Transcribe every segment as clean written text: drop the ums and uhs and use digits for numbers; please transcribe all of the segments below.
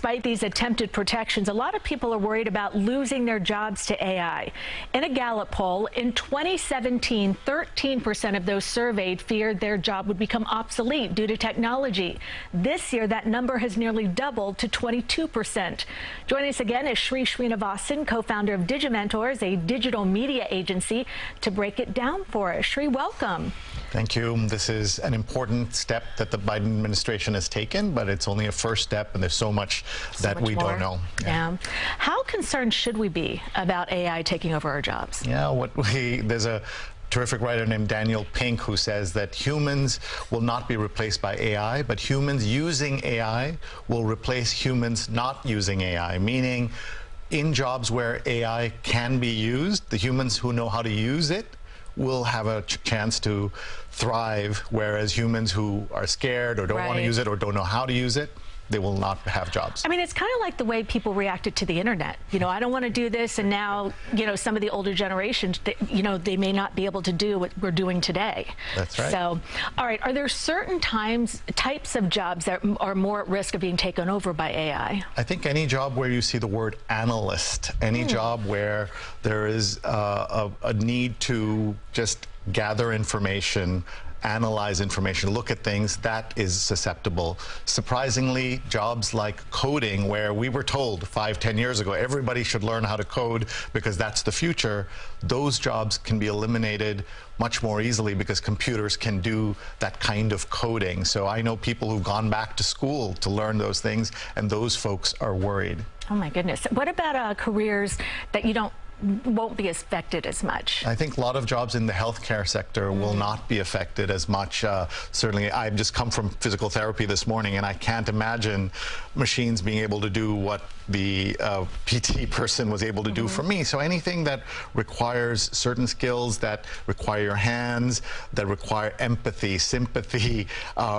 despite these attempted protections, a lot of people are worried about losing their jobs to AI. In a Gallup poll in 2017, 13% of those surveyed feared their job would become obsolete due to technology. This year, that number has nearly doubled to 22%. Joining us again is Sri Srinivasan, co-founder of Digimentors, a digital media agency, to break it down for us. Sri, welcome. Thank you. This is an important step that the Biden administration has taken, but it's only a first step, and there's so much that we don't know. Yeah. How concerned should we be about AI taking over our jobs? Yeah, there's a terrific writer named Daniel Pink who says that humans will not be replaced by AI, but humans using AI will replace humans not using AI, meaning in jobs where AI can be used, the humans who know how to use it will have a chance to thrive, whereas humans who are scared or don't want to use it or don't know how to use it, they will not have jobs. I mean, it's kind of like the way people reacted to the internet. You know, I don't want to do this, and now, you know, some of the older generations, you know, they may not be able to do what we're doing today. That's right. So, all right, are there certain types of jobs that are more at risk of being taken over by AI? I think any job where you see the word analyst, any job where there is a need to just gather information, analyze information, look at things, that is susceptible. Surprisingly, jobs like coding, where we were told 5-10 years ago everybody should learn how to code because that's the future, those jobs can be eliminated much more easily because computers can do that kind of coding. So I know people who've gone back to school to learn those things, and those folks are worried. Oh my goodness. What about careers that won't be affected as much? I think a lot of jobs in the healthcare sector will not be affected as much. Certainly, I've just come from physical therapy this morning, and I can't imagine machines being able to do what the PT person was able to do for me. So anything that requires certain skills, that require your hands, that require empathy, sympathy,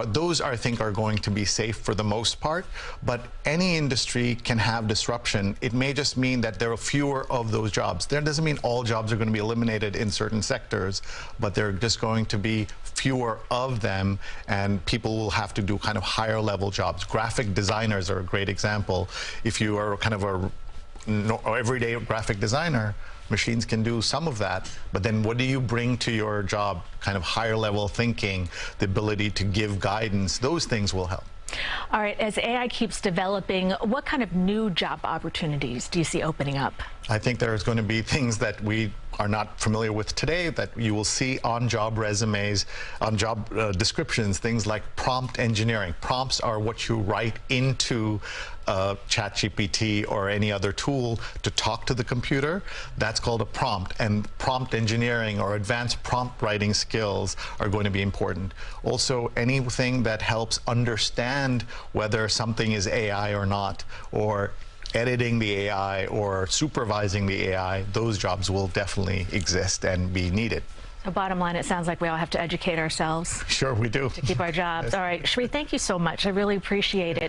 those I think are going to be safe for the most part. But any industry can have disruption. It may just mean that there are fewer of those jobs. That doesn't mean all jobs are going to be eliminated in certain sectors, but there are just going to be fewer of them, and people will have to do kind of higher level jobs. Graphic designers are a great example. If you are kind of a everyday graphic designer, machines can do some of that, but then what do you bring to your job? Kind of higher level thinking, the ability to give guidance, those things will help. All right, as AI keeps developing, what kind of new job opportunities do you see opening up? I think there's going to be things that we are not familiar with today that you will see on job resumes, on job descriptions, things like prompt engineering. Prompts are what you write into ChatGPT or any other tool to talk to the computer. That's called a prompt, and prompt engineering or advanced prompt writing skills are going to be important. Also, anything that helps understand whether something is AI or not, or editing the AI or supervising the AI, those jobs will definitely exist and be needed. So bottom line, it sounds like we all have to educate ourselves. Sure, we do. To keep our jobs. Yes. All right, Sri, thank you so much. I really appreciate it.